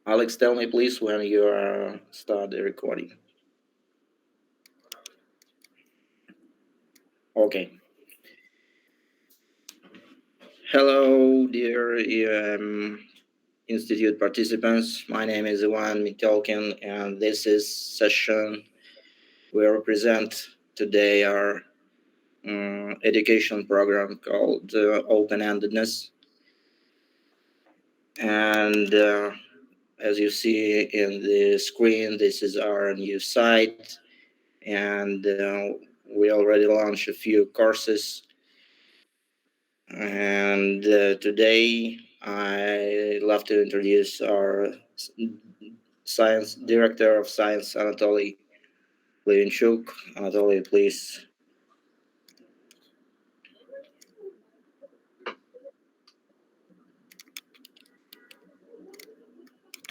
Alex, tell me please when you are start the recording. Okay. Hello, dear Institute participants. My name is Ivan Mitolkin, and this is session we represent today our education program called Open-endedness. And as you see in the screen, this is our new site, and we already launched a few courses. And today I love to introduce our science director of science, Anatoly Levenchuk. Anatoly, please.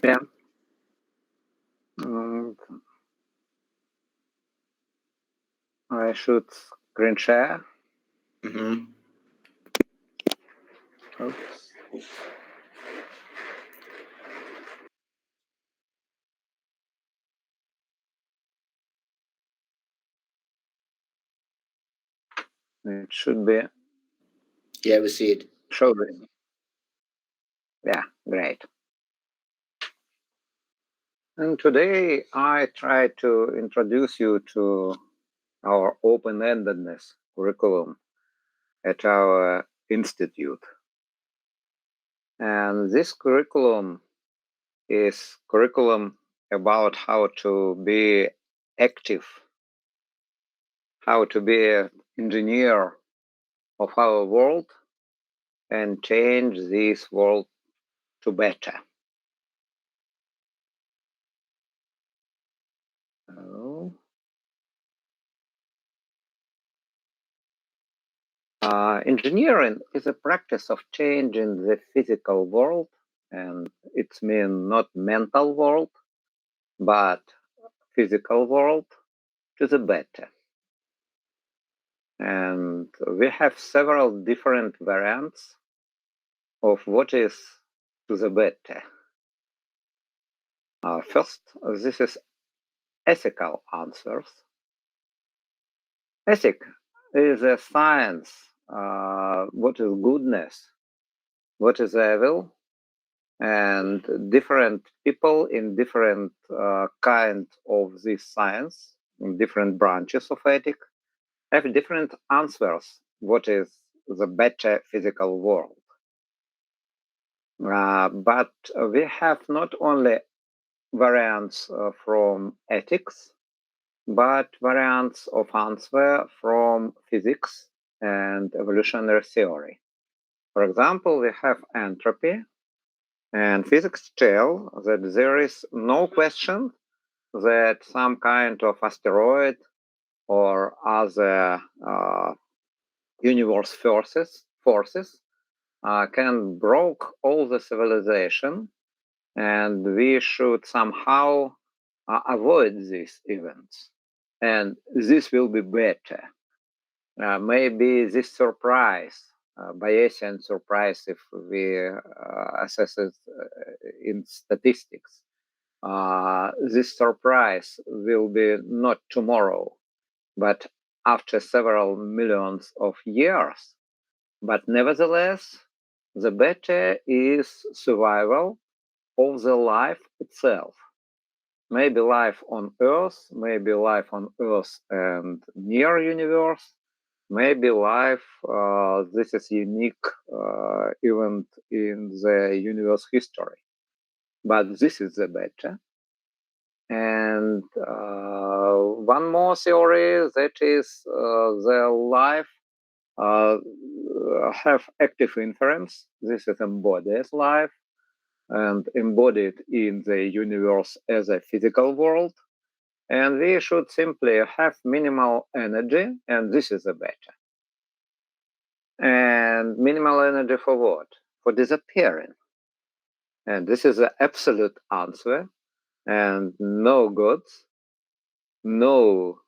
Yeah. Mm, I should screen share. Mm-hmm. Oops. It should be Yeah, we see it. showing. Yeah, great. And today I try to introduce you to our open-endedness curriculum at our institute. And this curriculum is curriculum about how to be active, how to be an engineer of our world and change this world to better. So, engineering is a practice of changing the physical world, and it's mean not mental world, but physical world to the better. And we have several different variants of what is to the better. First, this is ethical answers. Ethic is a science. What is goodness? What is evil? And different people in different kind of this science, in different branches of ethic, have different answers. What is the better physical world? But we have not only variants from ethics, but variants of answer from physics and evolutionary theory. For example, we have entropy, and physics tell that there is no question that some kind of asteroid or other universe forces can broke all the civilization, and we should somehow avoid these events. And this will be better. Maybe this surprise, Bayesian surprise, if we assess it in statistics, this surprise will be not tomorrow, but after several millions of years. But nevertheless, the better is survival of the life itself. Maybe life on Earth, maybe life on Earth and near universe, maybe life, this is unique event in the universe history. But this is the better. And one more theory, that is the life have active inference. This is embodied life and embodied in the universe as a physical world. And we should simply have minimal energy, and this is the better. And minimal energy for what? For disappearing. And this is the absolute answer. And no gods, no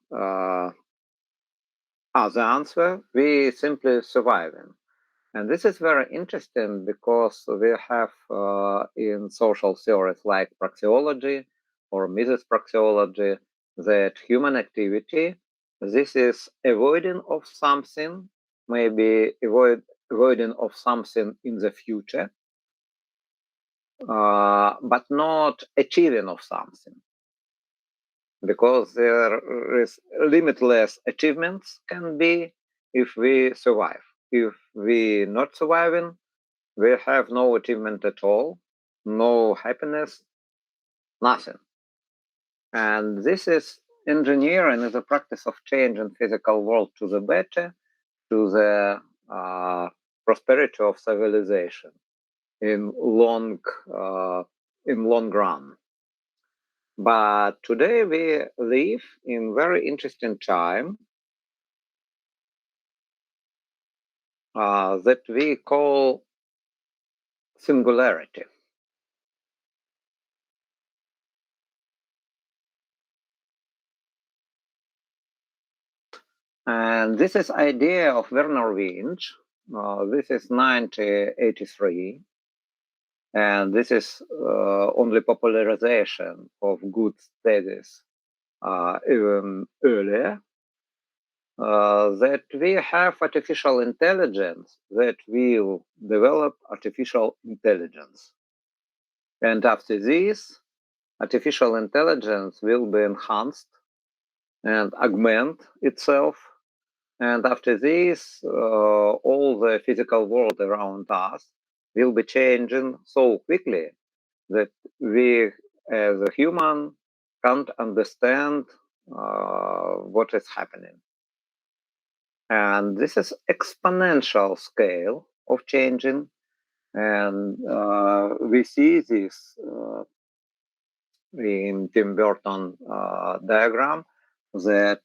other answer. We simply surviving. And this is very interesting because we have in social theories like praxeology or Mises praxeology that human activity, this is avoiding of something, maybe avoiding of something in the future, but not achieving of something, because there is limitless achievements can be if we survive. If we not surviving, we have no achievement at all, no happiness, nothing. And this is engineering is a practice of changing physical world to the better, to the prosperity of civilization in long run. But today we live in very interesting time that we call singularity. And this is idea of Werner Winch. This is 1983. And this is only popularization of good thesis even earlier. That we have artificial intelligence that will develop artificial intelligence. And after this, artificial intelligence will be enhanced and augment itself. And after this, all the physical world around us will be changing so quickly that we, as a human, can't understand what is happening. And this is exponential scale of changing. And we see this in Tim Burton diagram that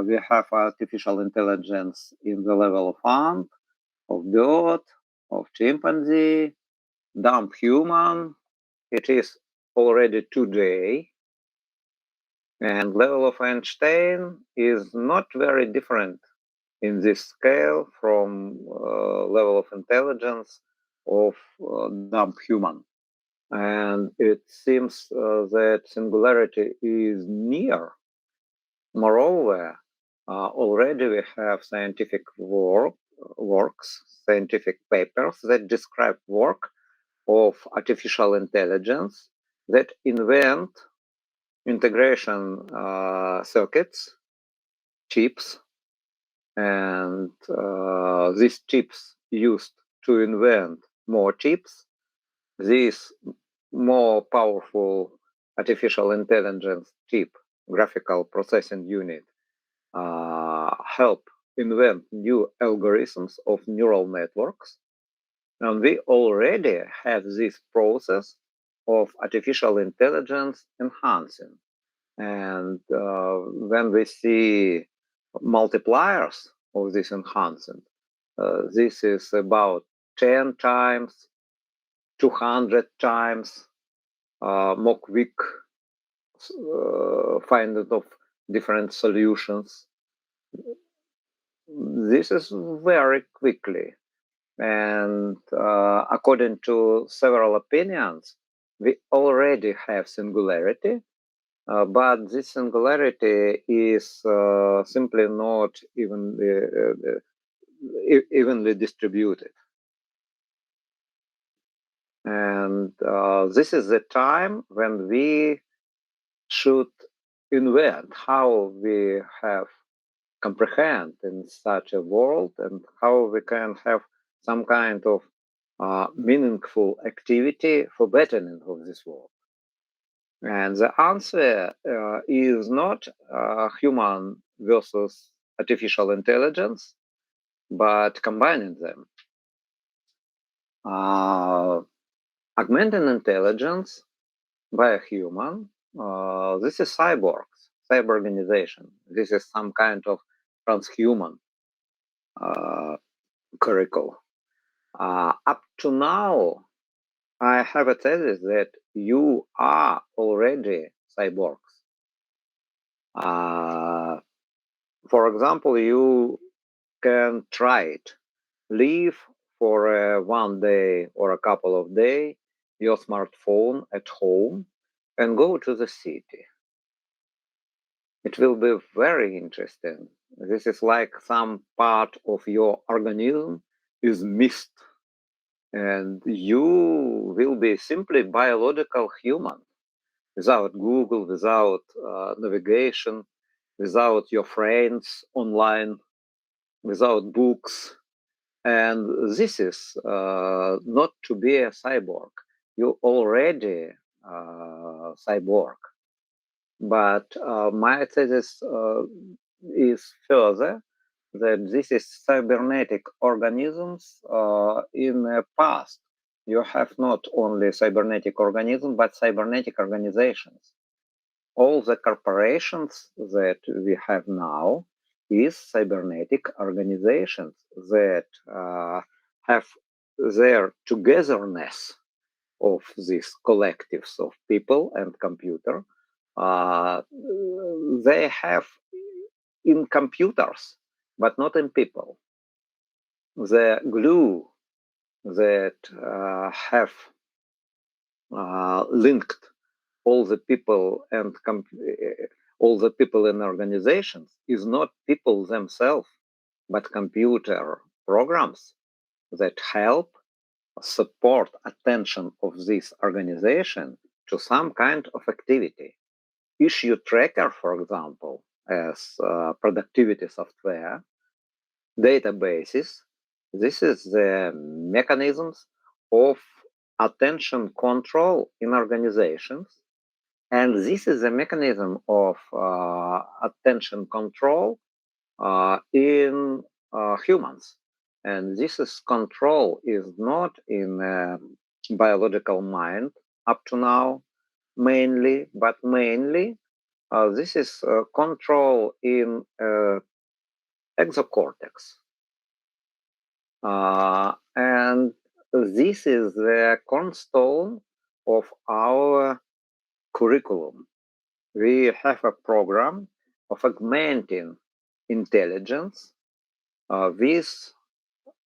we have artificial intelligence in the level of ant, of bird, of chimpanzee, dumb human. It is already today. And level of Einstein is not very different in this scale from level of intelligence of dumb human. And it seems that singularity is near. Moreover, already we have scientific works, scientific papers that describe work of artificial intelligence that invent integration circuits, chips, and these chips used to invent more chips. This more powerful artificial intelligence chip, graphical processing unit, help invent new algorithms of neural networks. And we already have this process of artificial intelligence enhancing. And when we see multipliers of this enhancement, this is about 10 times, 200 times more quick finding of different solutions. This is very quickly. And according to several opinions, we already have singularity, but this singularity is simply not evenly distributed. And this is the time when we should invent how we have comprehend in such a world and how we can have some kind of meaningful activity for bettering of this world. And the answer is not human versus artificial intelligence, but combining them. Augmented intelligence by a human, this is cyborganization. This is some kind of transhuman curricle. Up to now, I have a thesis that you are already cyborgs. For example, you can try it. Live for one day or a couple of days your smartphone at home and go to the city. It will be very interesting. This is like some part of your organism is missed, and you will be simply biological human without Google, without navigation, without your friends online, without books. And this is not to be a cyborg. You already cyborg. But my thesis is further that this is cybernetic organisms in the past. You have not only cybernetic organisms, but cybernetic organizations. All the corporations that we have now is cybernetic organizations that have their togetherness of these collectives of people and computer. They have in computers, but not in people. The glue that have linked all the people and all the people in organizations is not people themselves, but computer programs that help support attention of this organization to some kind of activity. Issue tracker, for example, as productivity software, databases. This is the mechanisms of attention control in organizations. And this is a mechanism of attention control in humans. And this is control is not in biological mind up to now, mainly, but mainly this is control in exocortex. And this is the cornerstone of our curriculum. We have a program of augmenting intelligence with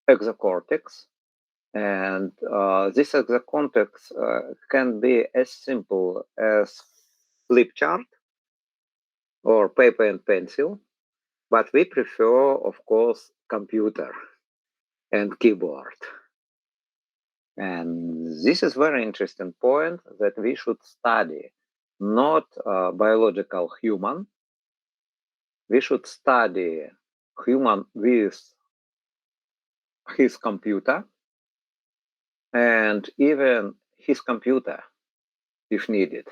exocortex. And this exocortex can be as simple as flip chart or paper and pencil, but we prefer, of course, computer and keyboard. And this is very interesting point that we should study not biological human. We should study human with his computer and even his computer if needed.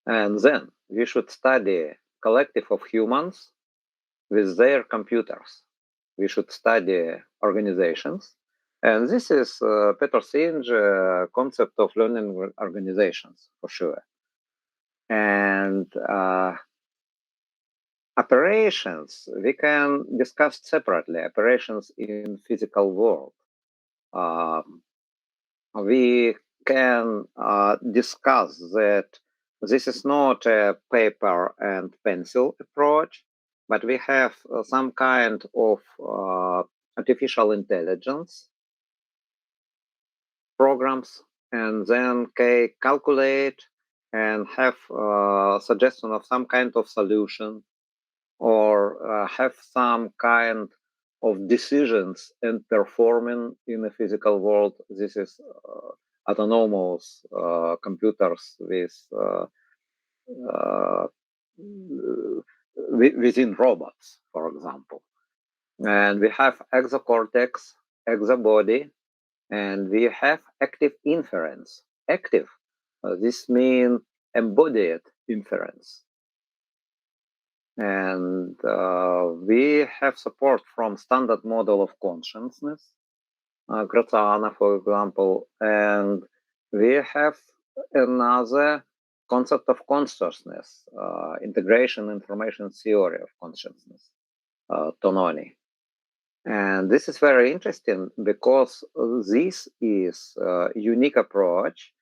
And then we should study collective of humans with their computers. We should study organizations. And this is Peter Singe concept of learning organizations for sure. And operations, we can discuss separately, operations in physical world. We can discuss that this is not a paper and pencil approach, but we have some kind of artificial intelligence programs, and then calculate and have suggestion of some kind of solution, or have some kind of decisions and performing in the physical world. This is autonomous computers within robots, for example. And we have exocortex, exobody, and we have active inference. Active, this means embodied inference. And we have support from standard model of consciousness, Grotana, for example, and we have another concept of consciousness, integration information theory of consciousness, Tononi. And this is very interesting because this is a unique approach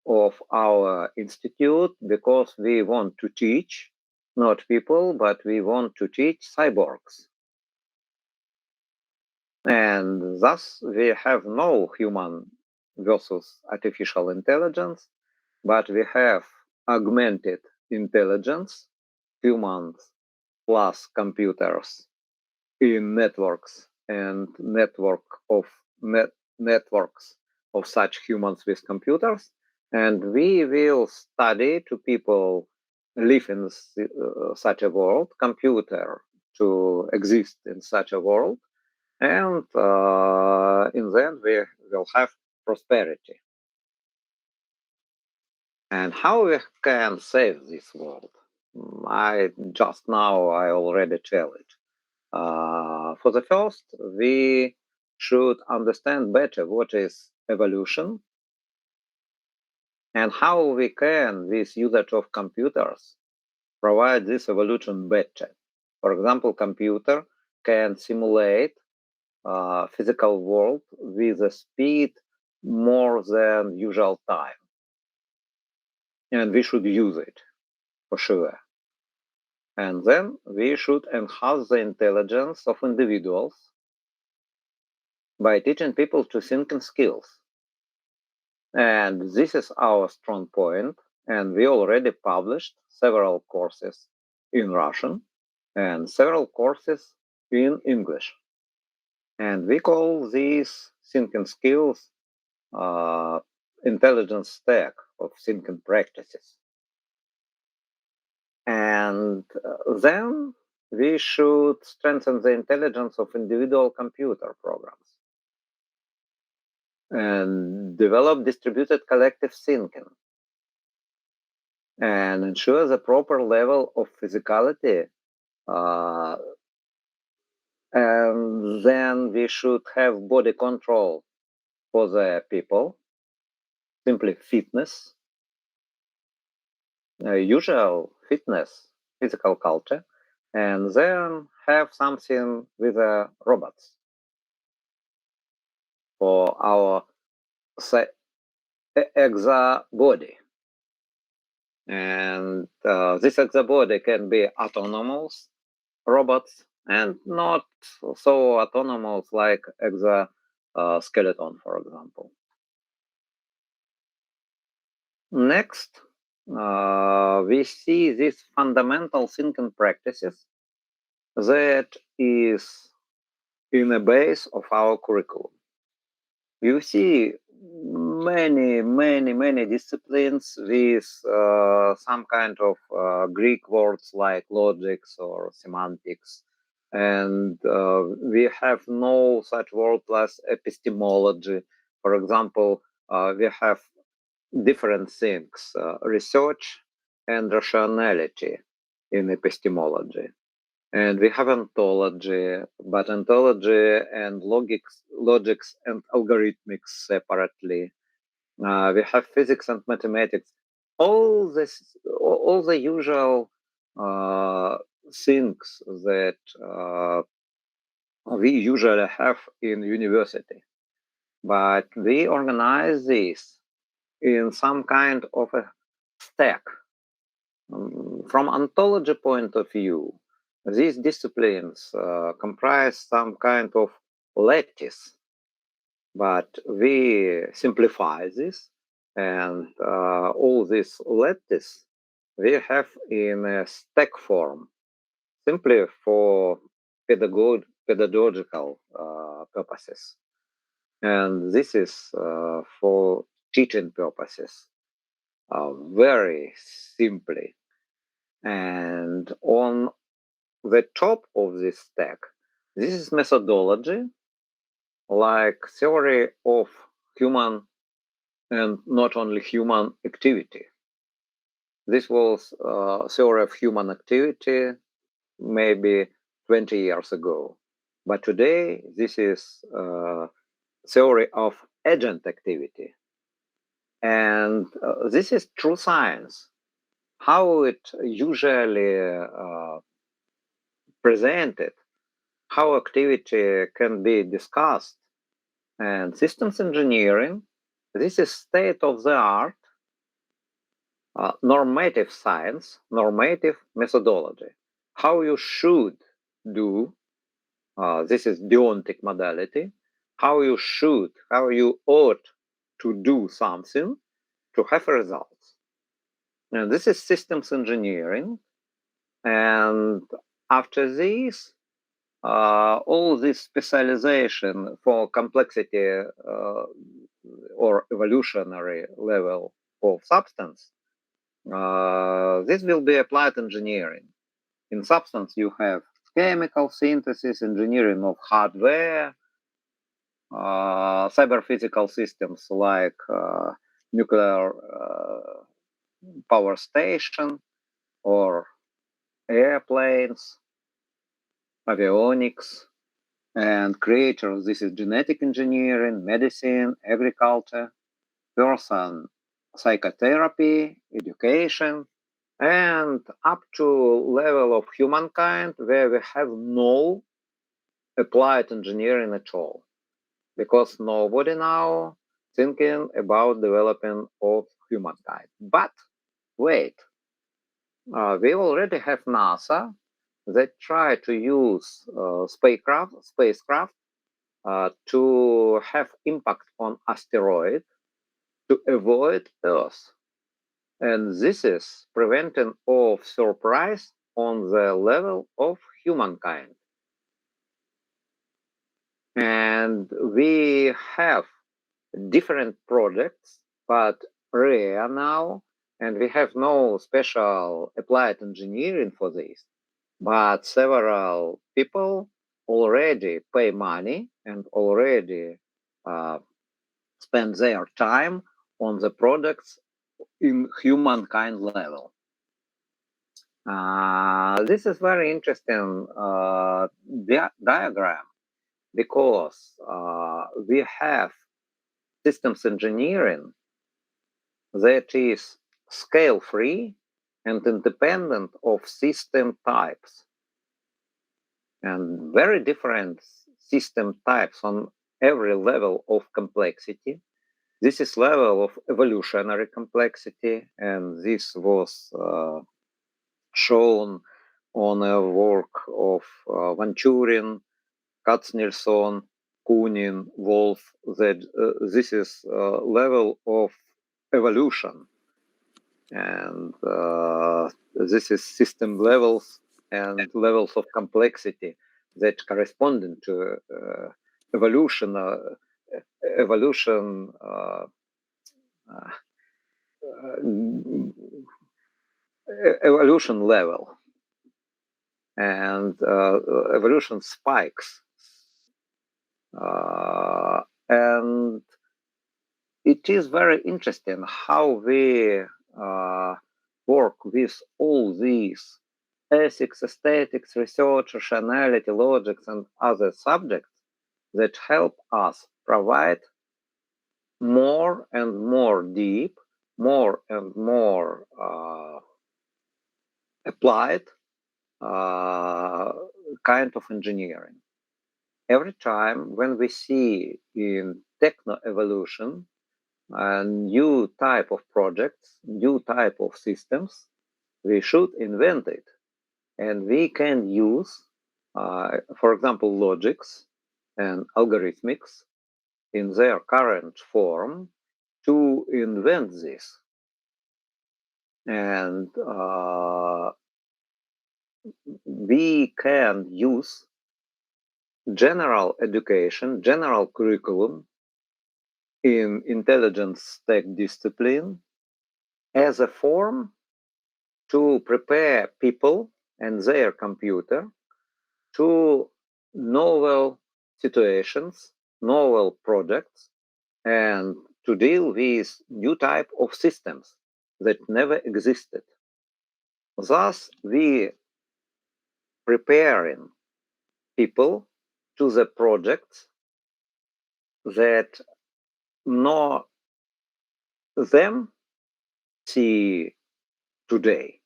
of our institute, because we want to teach not people, but we want to teach cyborgs. And thus, we have no human versus artificial intelligence, but we have augmented intelligence, humans plus computers in networks and networks of such humans with computers. And we will study to people live in such a world, computer to exist in such a world, and in the end we will have prosperity. And how we can save this world? I already tell it. For the first, we should understand better what is evolution and how we can, with usage of computers, provide this evolution better. For example, computer can simulate physical world with a speed more than usual time. And we should use it for sure. And then we should enhance the intelligence of individuals by teaching people to think in skills. And this is our strong point. And we already published several courses in Russian and several courses in English. And we call these thinking skills intelligence stack of thinking practices. And then we should strengthen the intelligence of individual computer programs and develop distributed collective thinking and ensure the proper level of physicality. And then we should have body control for the people, simply fitness, usual fitness, physical culture, and then have something with the robots for our exa body. And this exa body can be autonomous robots and not so autonomous like exoskeleton, for example. Next, we see these fundamental thinking practices that is in the base of our curriculum. You see many disciplines with some kind of Greek words like logics or semantics. And we have no such word plus epistemology. For example, we have different things, research and rationality in epistemology. And we have ontology, but ontology and logics and algorithmics separately. We have physics and mathematics. All the usual things that we usually have in university. But we organize this in some kind of a stack. From ontology point of view, these disciplines comprise some kind of lattice, but we simplify this, and all this lattice we have in a stack form, simply for pedagogical purposes. And this is for teaching purposes, very simply. And on the top of this stack, this is methodology, like theory of human and not only human activity. This was theory of human activity maybe 20 years ago. But today, this is theory of agent activity. And this is true science. How it usually presented, how activity can be discussed. And systems engineering, this is state of the art, normative science, normative methodology. How you should do This is deontic modality. How you ought to do something to have results. And this is systems engineering. And after this, all this specialization for complexity or evolutionary level of substance, this will be applied engineering. In substance, you have chemical synthesis, engineering of hardware, cyber physical systems like nuclear power station or airplanes, avionics, and creators. This is genetic engineering, medicine, agriculture, person psychotherapy, education, and up to level of humankind where we have no applied engineering at all, because nobody now thinking about developing of humankind. But wait, we already have NASA that try to use spacecraft to have impact on asteroid to avoid Earth. And this is preventing of surprise on the level of humankind. And we have different projects, but rare now, and we have no special applied engineering for this. But several people already pay money and already spend their time on the products in humankind level. This is very interesting diagram, because we have systems engineering that is scale free and independent of system types, and very different system types on every level of complexity. This is level of evolutionary complexity, and this was shown on a work of Van Turing, Katznelson, Kunin, Wolf, that this is level of evolution. And this is system levels and levels of complexity that correspond to evolution evolution level and evolution spikes. And it is very interesting how we work with all these ethics, aesthetics, research, rationality, logics, and other subjects that help us provide more and more deep, more and more applied kind of engineering. Every time when we see in techno evolution a new type of projects, new type of systems, we should invent it. And we can use, for example, logics and algorithmics in their current form to invent this. And we can use general education, general curriculum in intelligence stack discipline as a form to prepare people and their computer to novel situations, novel projects, and to deal with new type of systems that never existed. Thus, we preparing people to the projects that no them see today.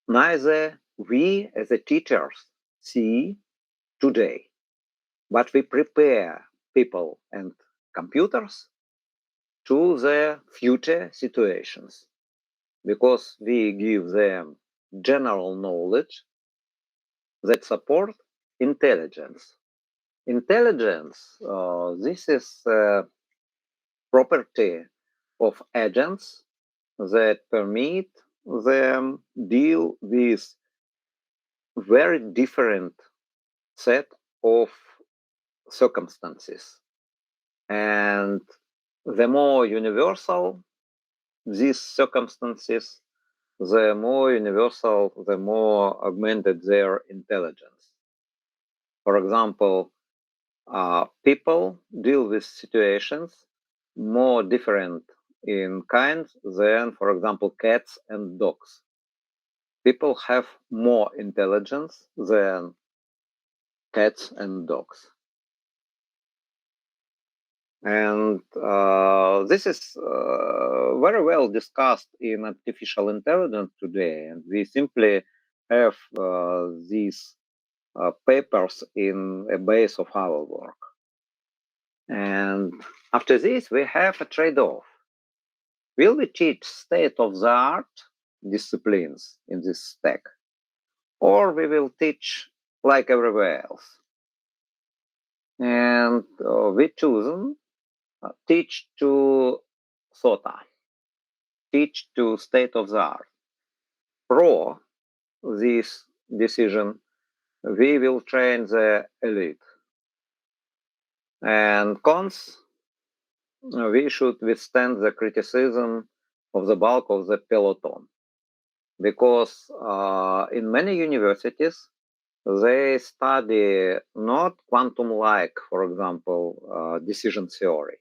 Neither we as the teachers see today, but we prepare people and computers to the future situations, because we give them general knowledge that support intelligence. Intelligence, this is a property of agents that permit them deal with very different set of circumstances. And the more universal these circumstances, the more universal, the more augmented their intelligence. For example, people deal with situations more different in kinds than, for example, cats and dogs. People have more intelligence than cats and dogs. And this is very well discussed in artificial intelligence today. And we simply have these papers in a base of our work. And after this, we have a trade-off. Will we teach state-of-the-art disciplines in this stack? Or we will teach like everywhere else? And we choose teach to SOTA, teach to state-of-the-art. Pro this decision, we will train the elite. And cons, we should withstand the criticism of the bulk of the peloton. Because in many universities, they study not quantum-like, for example, decision theory,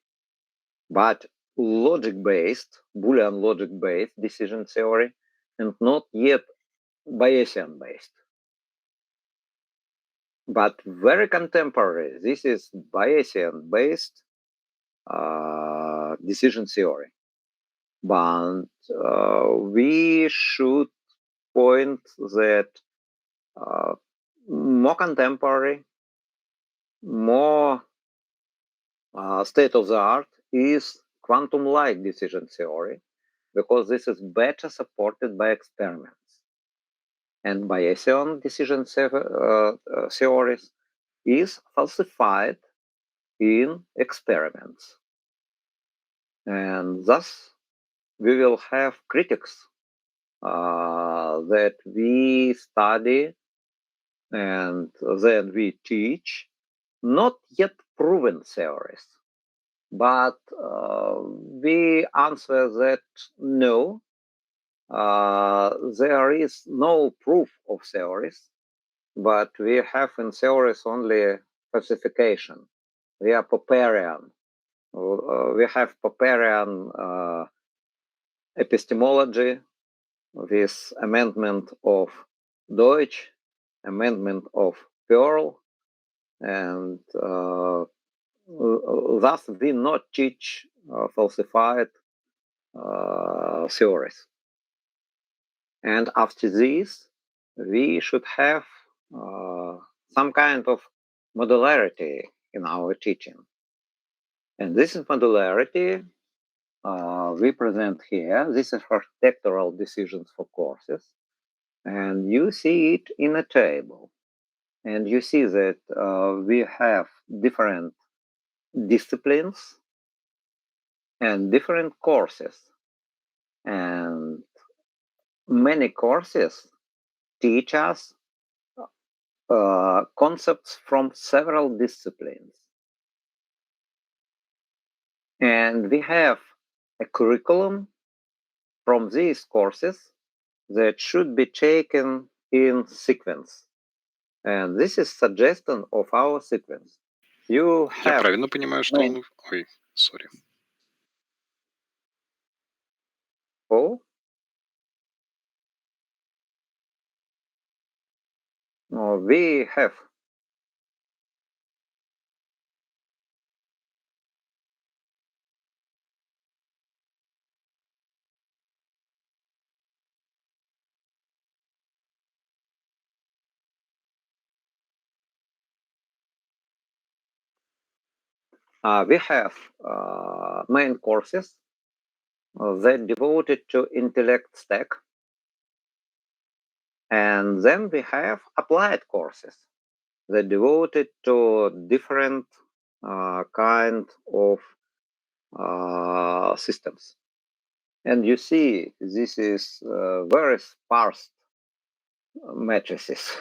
but logic-based, Boolean logic-based decision theory, and not yet Bayesian-based. But very contemporary, this is Bayesian-based decision theory. But we should point that more contemporary, more state-of-the-art is quantum-like decision theory, because this is better supported by experiments. And Bayesian decision theories is falsified in experiments. And thus, we will have critics that we study and then we teach not yet proven theories. But we answer that no, there is no proof of theories, but we have in theories only falsification. We are Popperian. We have Popperian epistemology, this amendment of Deutsch, amendment of Pearl, and thus we not teach falsified theories. And after this, we should have some kind of modularity in our teaching. And this is modularity we present here. This is architectural decisions for courses. And you see it in a table. And you see that we have different disciplines and different courses. And many courses teach us concepts from several disciplines. And we have a curriculum from these courses that should be taken in sequence. And this is suggestion of our sequence. You Я have правильно понимаю, что он... Ой, сори. oh, no, we have main courses that devoted to intellect stack. And then we have applied courses that devoted to different kind of systems. And you see, this is very sparse matrices.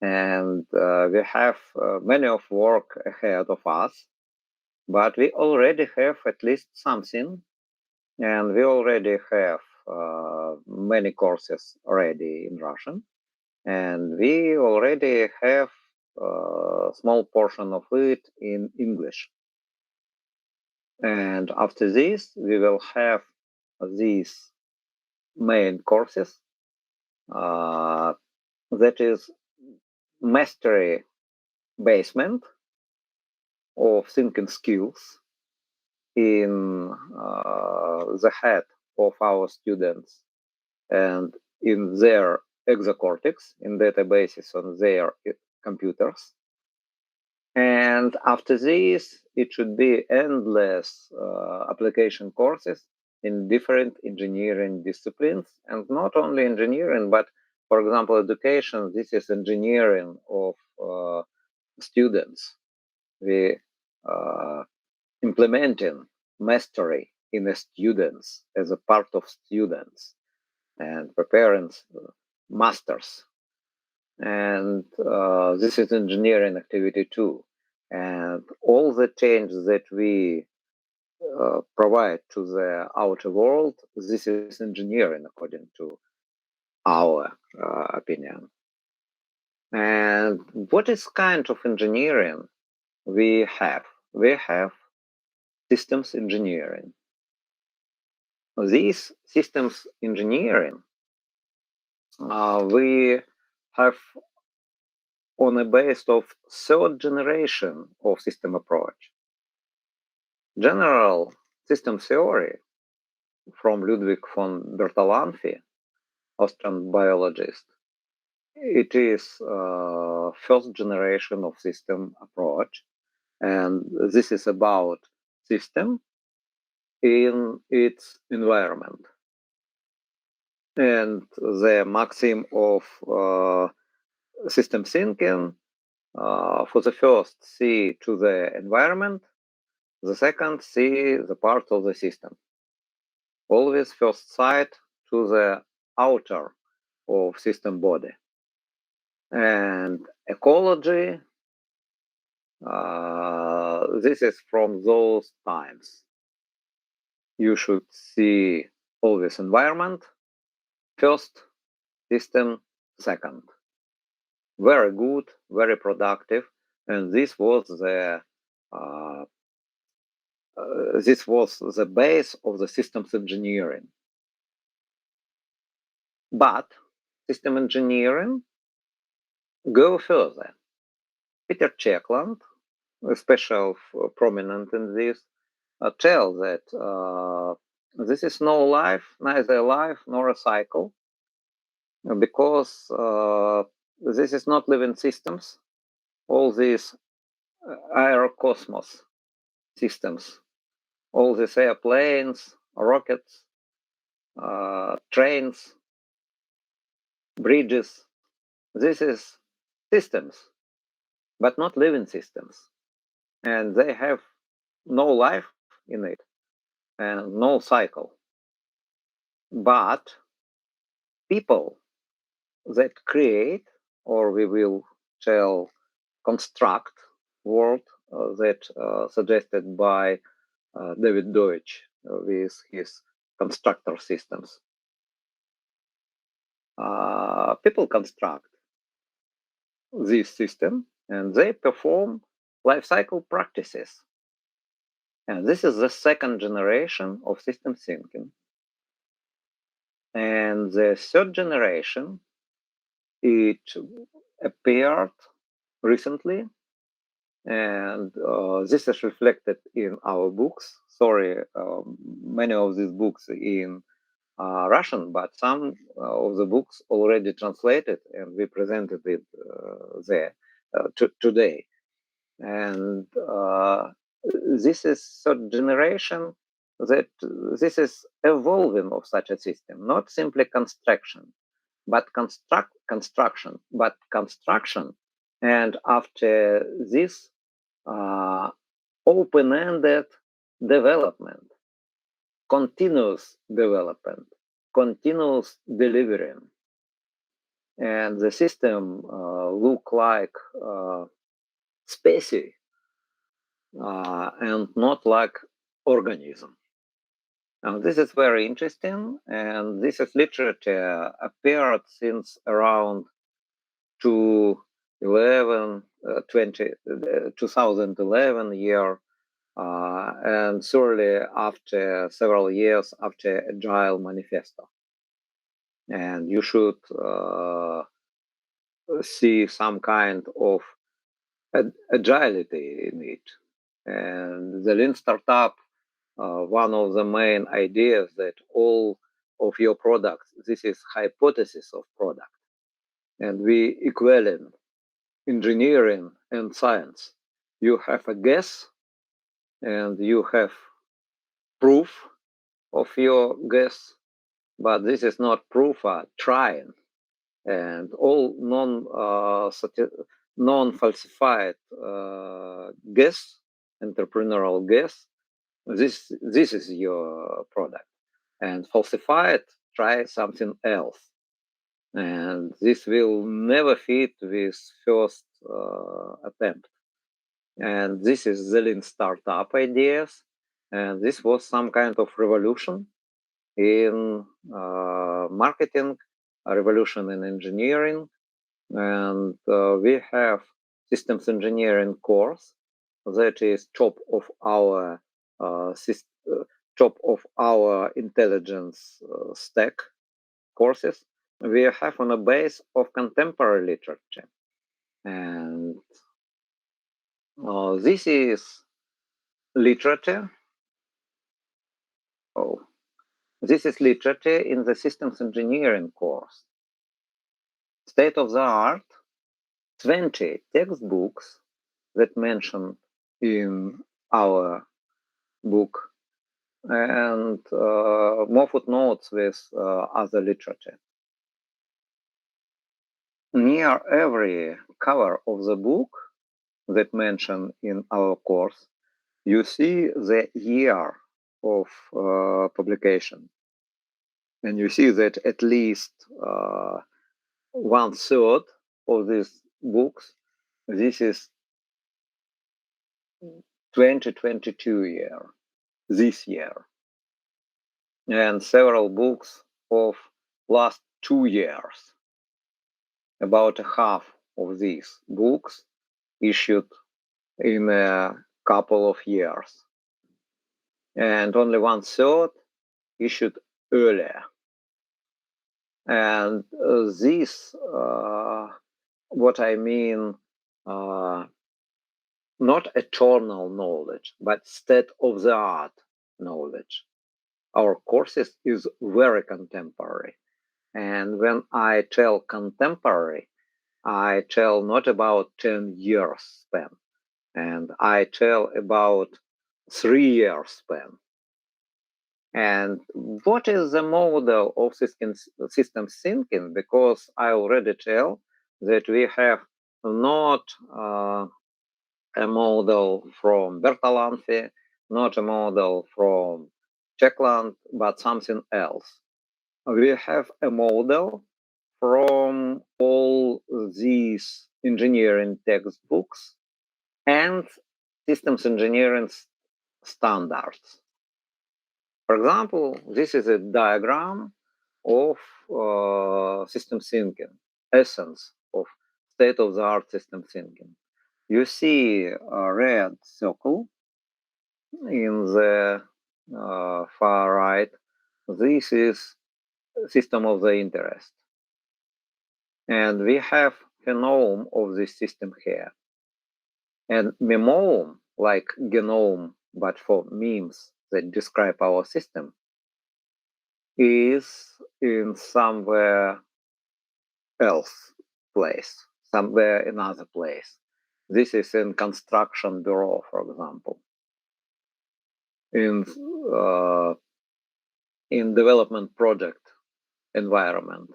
And we have many of work ahead of us, but we already have at least something, and we already have many courses already in Russian, and we already have a small portion of it in English. And after this, we will have these main courses that is mastery basement of thinking skills in the head of our students and in their exocortex, in databases on their computers. And after this, it should be endless application courses in different engineering disciplines, and not only engineering, but for example, education. This is engineering of students. We implementing mastery in the students as a part of students and preparing masters. And this is engineering activity too. And all the changes that we provide to the outer world, this is engineering according to our opinion. And what is kind of engineering we have? We have systems engineering. These systems engineering we have on a base of third generation of system approach. General system theory from Ludwig von Bertalanffy, Austrian biologist. It is first generation of system approach, and this is about system in its environment. And the maxim of system thinking, for the first, see to the environment, the second, see the part of the system. Always first sight to the outer of system body. And ecology, this is from those times. You should see always environment first, system second. Very good, very productive, and this was the base of the systems engineering. But system engineering go further. Peter Checkland, especially prominent in this, tell that this is no life, neither a life nor a cycle, because this is not living systems. All these aerocosmos systems, all these airplanes, rockets, trains, bridges, this is systems, but not living systems. And they have no life in it and no cycle. But people that create, or we will tell construct world that suggested by David Deutsch with his constructor systems. People construct this system and they perform life cycle practices. And this is the second generation of system thinking. And the third generation, it appeared recently, and this is reflected in our books. Sorry, many of these books in Russian, but some of the books already translated, and we presented it there today. And this is third generation that this is evolving of such a system, not simply construction, but construction, And after this, open-ended development, continuous development, continuous delivering. And the system look like species and not like organism. Now, this is very interesting, and this is literature appeared since around 2011 year, and surely after several years after Agile Manifesto. And you should see some kind of agility in it. And the Lean Startup, one of the main ideas that all of your products, this is hypothesis of product. And we equivalent engineering and science. You have a guess and you have proof of your guess, but this is not proof, trying. And all non-falsified guess, entrepreneurial guess, this is your product. And falsified, try something else. And this will never fit with first attempt. And this is the Lean Startup ideas. And this was some kind of revolution in marketing, a revolution in engineering. And we have systems engineering course that is top of our intelligence stack courses. We have on a base of contemporary literature. And this is literature. Oh, this is literature in the systems engineering course. State of the art, 20 textbooks that mentioned in our book, and more footnotes with other literature. Near every cover of the book that mentioned in our course, you see the year of publication. And you see that at least 1/3 of these books, this is 2022 year, this year. And several books of last 2 years. About half of these books issued in a couple of years. And only 1/3 issued earlier. And this, what I mean, not eternal knowledge, but state-of-the-art knowledge. Our courses is very contemporary. And when I tell contemporary, I tell not about 10 years span, and I tell about 3 years span. And what is the model of system thinking? Because I already tell that we have not a model from Bertalanffy, not a model from Checkland, but something else. We have a model from all these engineering textbooks and systems engineering standards. For example, this is a diagram of system thinking, essence of state-of-the-art system thinking. You see a red circle in the far right. This is system of the interest. And we have phenome of this system here. And memome, like genome, but for memes that describe our system, is in somewhere else place, somewhere another place. This is in construction bureau, for example. In development project environment,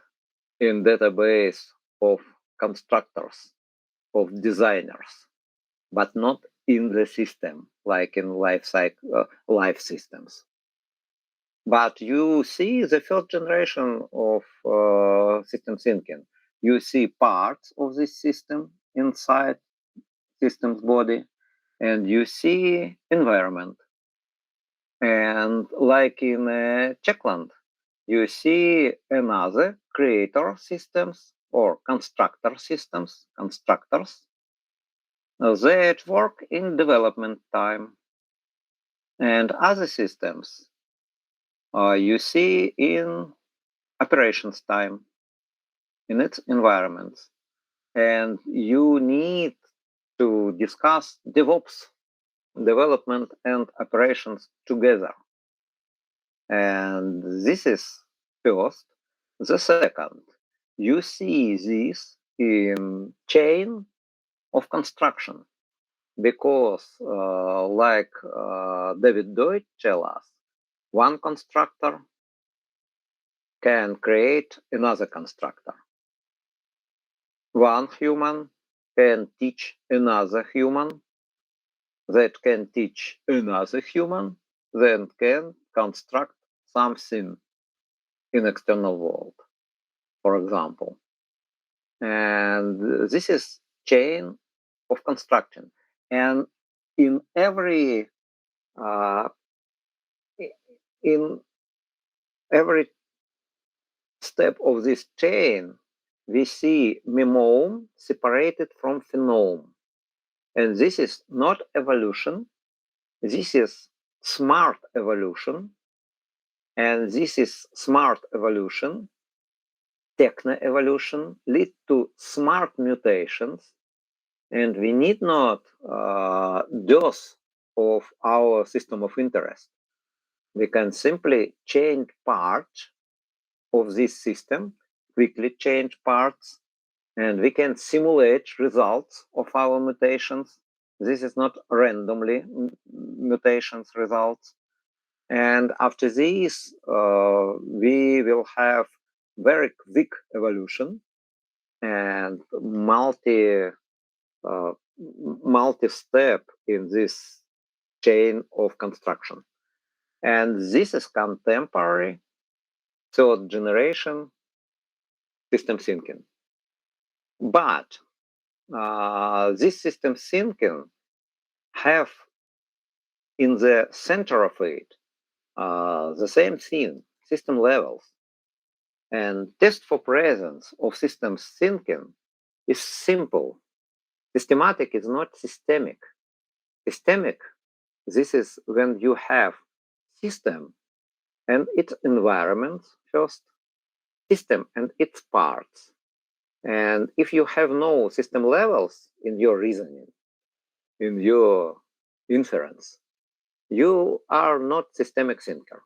in database of constructors, of designers, but not in the system, like in life systems. But you see the first generation of system thinking. You see parts of this system inside system's body, and you see environment. And like in Checkland, you see another creator systems or constructors that work in development time. And other systems you see in operations time, in its environments. And you need to discuss DevOps, development and operations together. And this is first. The second, you see this in chain of construction because, like David Deutsch tell us, one constructor can create another constructor. One human can teach another human that can teach another human, then can construct something in external world, for example. And this is chain of construction. And in every in every step of this chain, we see memome separated from phenome. And this is not evolution. This is smart evolution. And this is smart evolution, techno-evolution, lead to smart mutations. And we need not dearth of our system of interest. We can simply change parts of this system, quickly change parts, and we can simulate results of our mutations. This is not randomly mutations results. And after this, we will have very quick evolution and multi-step in this chain of construction. And this is contemporary third generation system thinking. But this system thinking have in the center of it the same thing, system levels. And test for presence of systems thinking is simple. Systematic is not systemic. Systemic, this is when you have system and its environment first, system and its parts. And if you have no system levels in your reasoning, in your inference, you are not systemic thinker.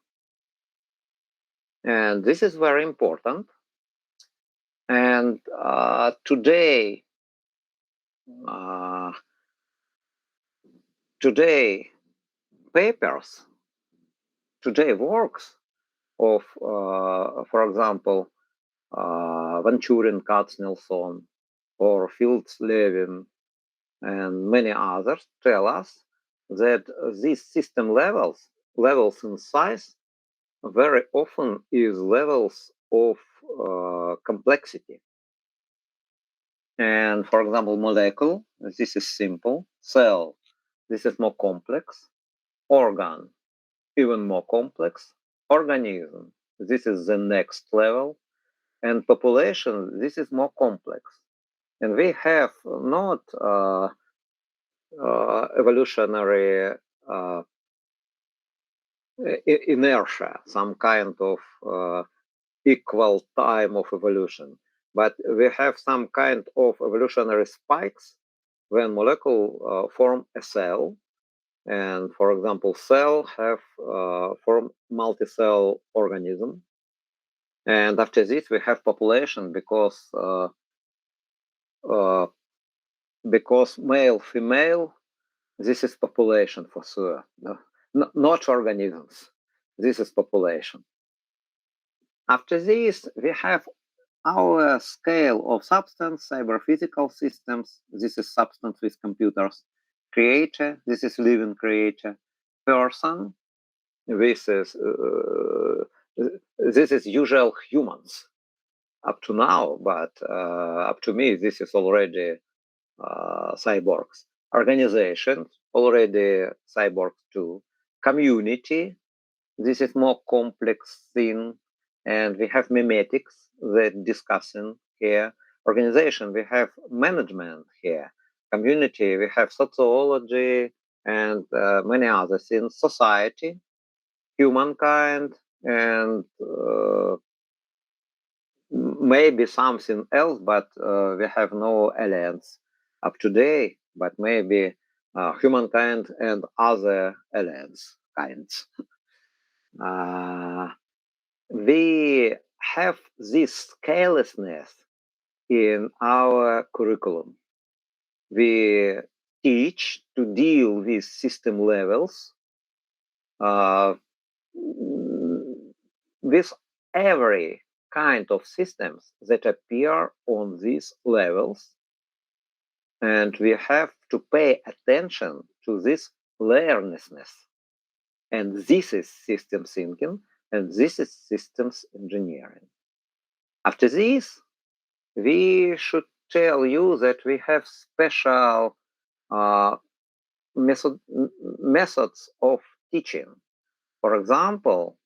And this is very important. And today papers, today works of, for example, Van Turen, Katz-Nelson, or Fields, Levin, and many others tell us that these system levels in size, very often is levels of complexity. And for example, molecule, this is simple. Cell, this is more complex. Organ, even more complex. Organism, this is the next level. And population, this is more complex. And we have not evolutionary inertia, some kind of equal time of evolution. But we have some kind of evolutionary spikes when molecule form a cell. And for example, cell have form multi-cell organism. And after this, we have population because male, female, this is population for sure. No, not organisms. This is population. After this, we have our scale of substance, cyber-physical systems. This is substance with computers. Creator, this is living creator. Person, this is usual humans up to now, but up to me, this is already cyborgs. Organizations, already cyborgs too. Community, this is more complex thing, and we have memetics that discussing here. Organization, we have management here. Community, we have sociology and many other things. Society, humankind, and maybe something else, but we have no aliens up to date, but maybe humankind and other aliens kinds. We have this carelessness in our curriculum. We teach to deal with system levels with every kind of systems that appear on these levels, and we have to pay attention to this layernessness. And this is system thinking, and this is systems engineering. After this, we should tell you that we have special methods of teaching. For example,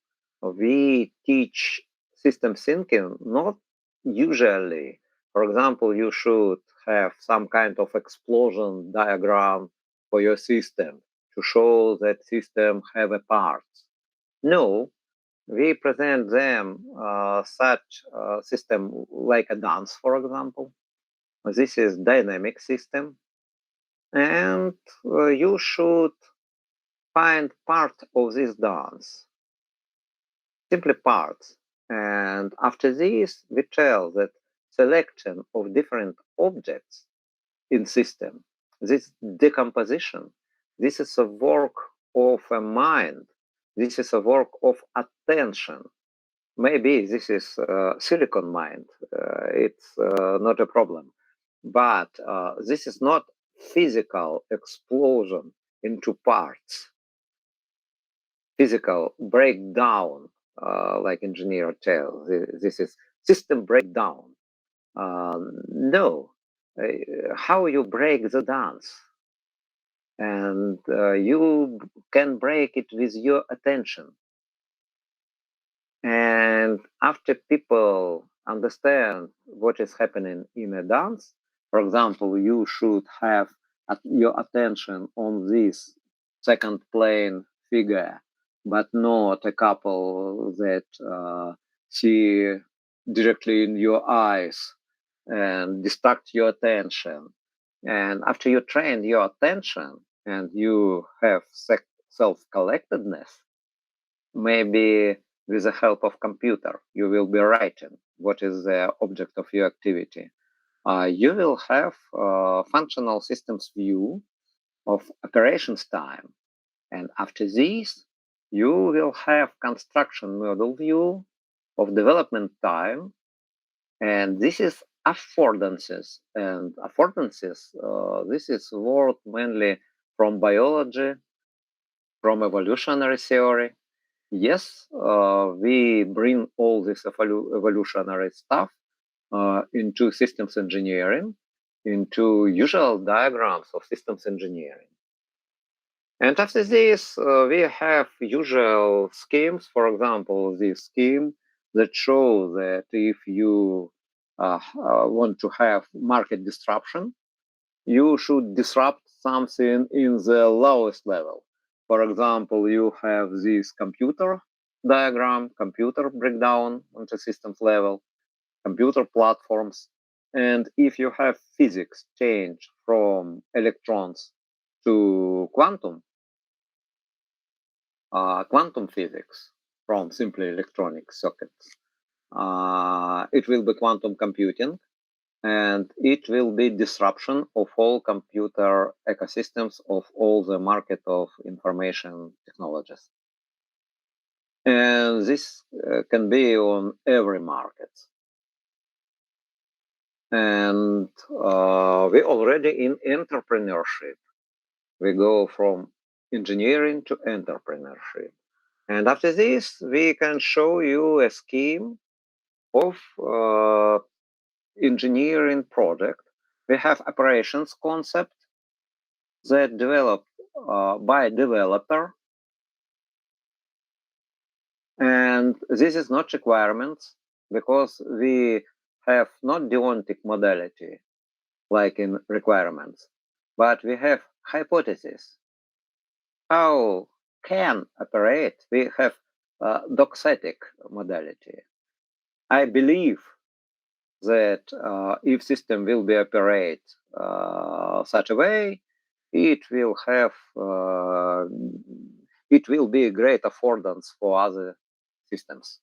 we teach system thinking not usually. For example, you should have some kind of explosion diagram for your system to show that system have a part. No, we present them such system like a dance, for example. This is dynamic system, and you should find part of this dance, simply parts. And after this, we tell that selection of different objects in system, this decomposition, this is a work of a mind. This is a work of attention. Maybe this is silicon mind. It's not a problem. But this is not physical explosion into parts, physical breakdown, like engineer tells. This is system breakdown. No, how you break the dance, and you can break it with your attention. And after people understand what is happening in a dance, for example, you should have your attention on this second plane figure, but not a couple that see directly in your eyes and distract your attention. And after you train your attention and you have self-collectedness, maybe with the help of computer, you will be writing what is the object of your activity. You will have functional systems view of operations time. And after this, you will have construction model view of development time. And this is affordances. And affordances, this is word mainly from biology, from evolutionary theory. Yes, we bring all this evolutionary stuff into systems engineering, into usual diagrams of systems engineering. And after this, we have usual schemes. For example, this scheme that shows that if you want to have market disruption, you should disrupt something in the lowest level. For example, you have this computer diagram, computer breakdown on the systems level, computer platforms. And if you have physics change from electrons to quantum physics from simply electronic circuits, it will be quantum computing, and it will be disruption of all computer ecosystems of all the market of information technologies. And this can be on every market. And we already in entrepreneurship. We go from engineering to entrepreneurship. And after this, we can show you a scheme of engineering project. We have operations concept that developed by developer. And this is not requirements because we have not deontic modality like in requirements, but we have hypothesis. How can operate? We have doxatic modality. I believe that if system will be operate such a way, it will have it will be a great affordance for other systems.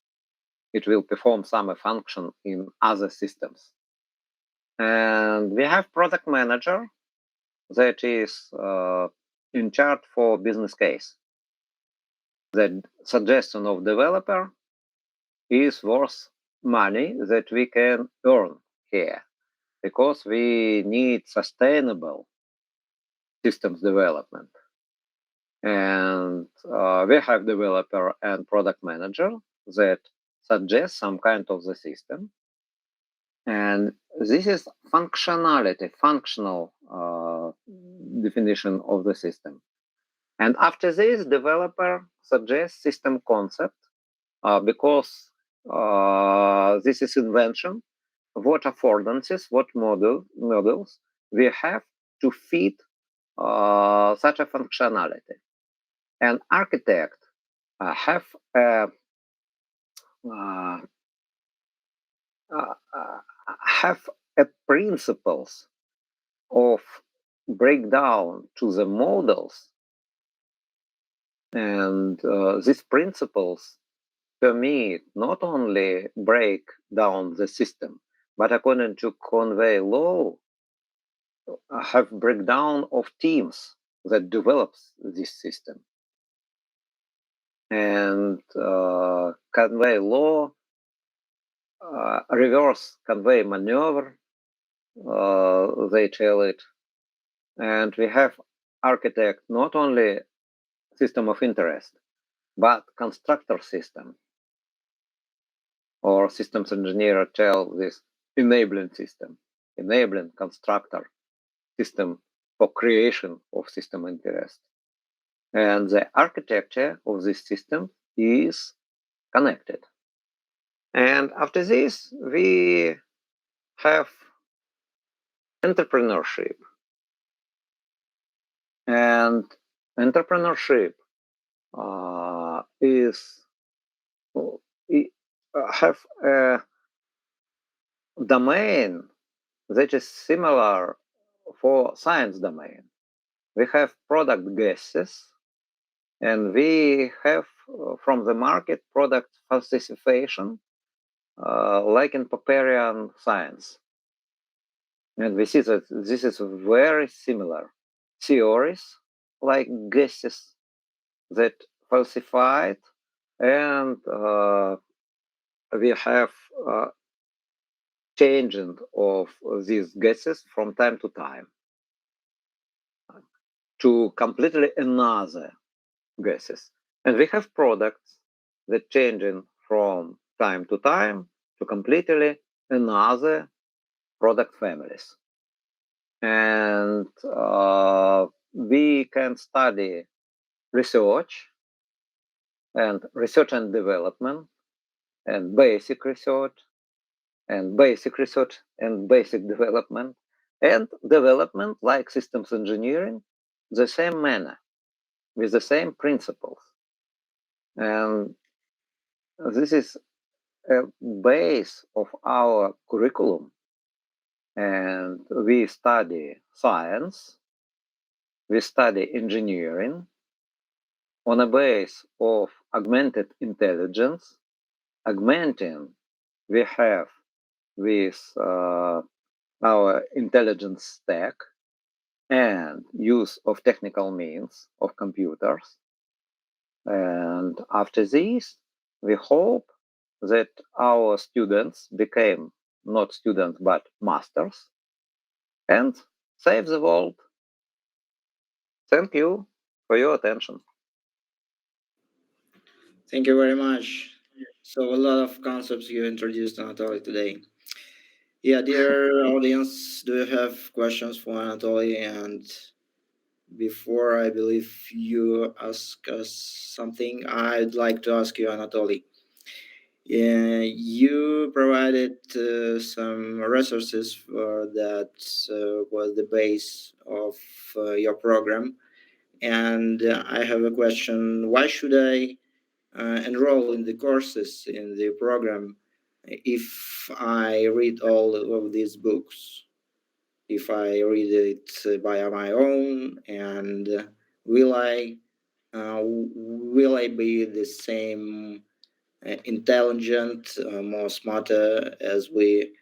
It will perform some function in other systems. And we have product manager that is in charge for business case. The suggestion of developer is worth money that we can earn here because we need sustainable systems development. And we have developer and product manager that suggest some kind of the system. And this is functionality, functional definition of the system. And after this, developer suggests system concept because this is invention. What affordances, what models we have to fit such a functionality. And architect have have a principles of breakdown to the models, and these principles permit not only break down the system, but according to Conway law, have breakdown of teams that develops this system. And Conway law, reverse Conway maneuver, they tell it. And we have architect not only system of interest, but constructor system. Or systems engineer tell this enabling system, enabling constructor system for creation of system interest. And the architecture of this system is connected. And after this, we have entrepreneurship. And entrepreneurship is have a domain that is similar for science domain. We have product guesses, and we have from the market product falsification, like in Popperian science. And we see that this is very similar. Theories like guesses that falsified, and we have changing of these guesses from time to time to completely another guesses. And we have products that changing from time to time to completely another product families. And we can study research and development and basic research and basic research and basic development and development like systems engineering the same manner with the same principles. And this is a base of our curriculum. And we study science, we study engineering on a base of augmented intelligence. Augmenting we have with our intelligence stack and use of technical means of computers. And after this, we hope that our students became not students, but masters, and save the world. Thank you for your attention. Thank you very much. So a lot of concepts you introduced, Anatoly, today. Yeah, dear audience, do you have questions for Anatoly? And before I believe you ask us something, I'd like to ask you, Anatoly. You provided some resources that was the base of your program. And I have a question. Why should I enroll in the courses in the program if I read all of these books? If I read it by my own, and will I be the same intelligent, more smarter uh, as we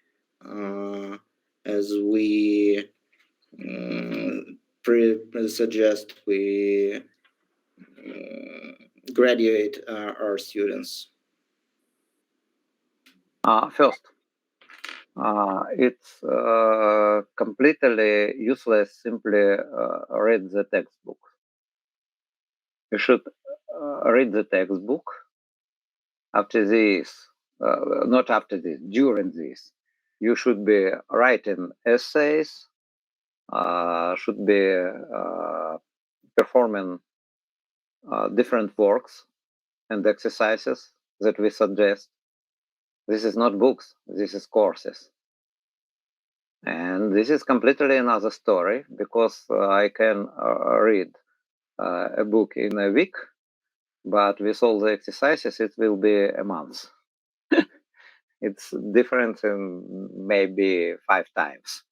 suggest we graduate our students? First, it's completely useless simply read the textbook. You should read the textbook. After this, not after this, during this, you should be writing essays, should be performing different works and exercises that we suggest. This is not books, this is courses. And this is completely another story because I can read a book in a week, but with all the exercises, it will be a month. It's different in maybe 5 times.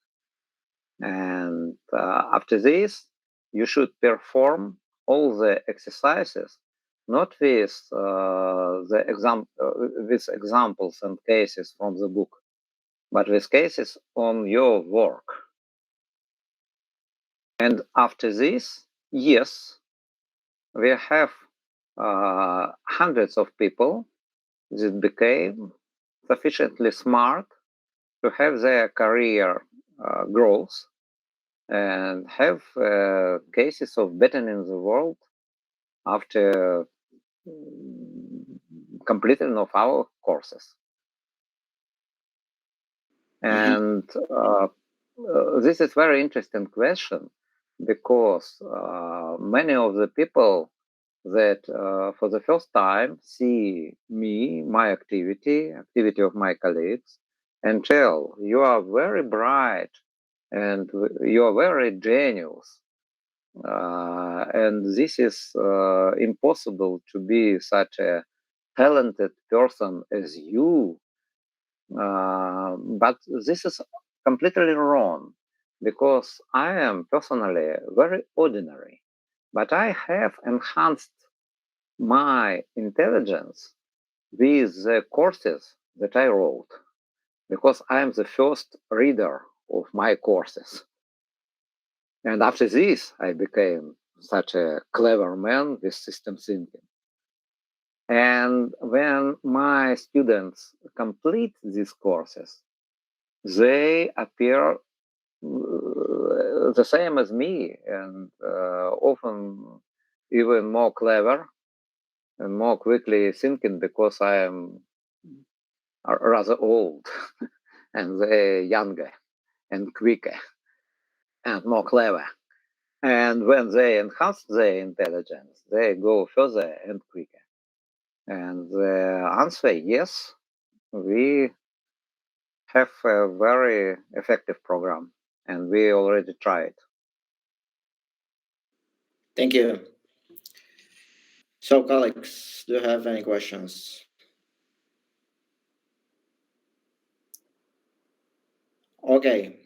And after this, you should perform all the exercises, not with with examples and cases from the book, but with cases on your work. And after this, yes, we have hundreds of people that became sufficiently smart to have their career growth and have cases of bettering the world after completing of our courses. And this is very interesting question because many of the people that for the first time see me, my activity of my colleagues, and tell, you are very bright and you are very genius. And this is impossible to be such a talented person as you. But this is completely wrong because I am personally very ordinary, but I have enhanced my intelligence with the courses that I wrote because I am the first reader of my courses. And after this, I became such a clever man with system thinking. And when my students complete these courses, they appear the same as me and often even more clever and more quickly thinking because I am rather old and they younger and quicker and more clever. And when they enhance their intelligence, they go further and quicker. And the answer, yes, we have a very effective program and we already tried. Thank you. So, colleagues, do you have any questions? Okay.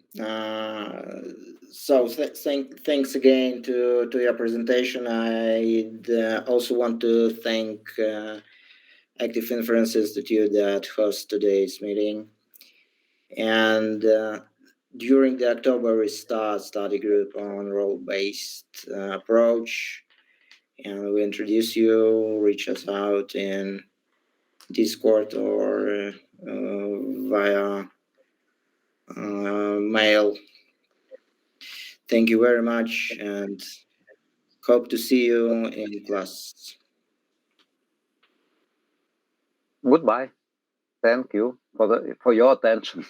So thanks again to your presentation. I also want to thank Active Inference Institute that hosts today's meeting. And during the October we start study group on role-based approach, and we introduce you, reach us out in Discord or via mail. Thank you very much and hope to see you in class. Goodbye. Thank you for your attention.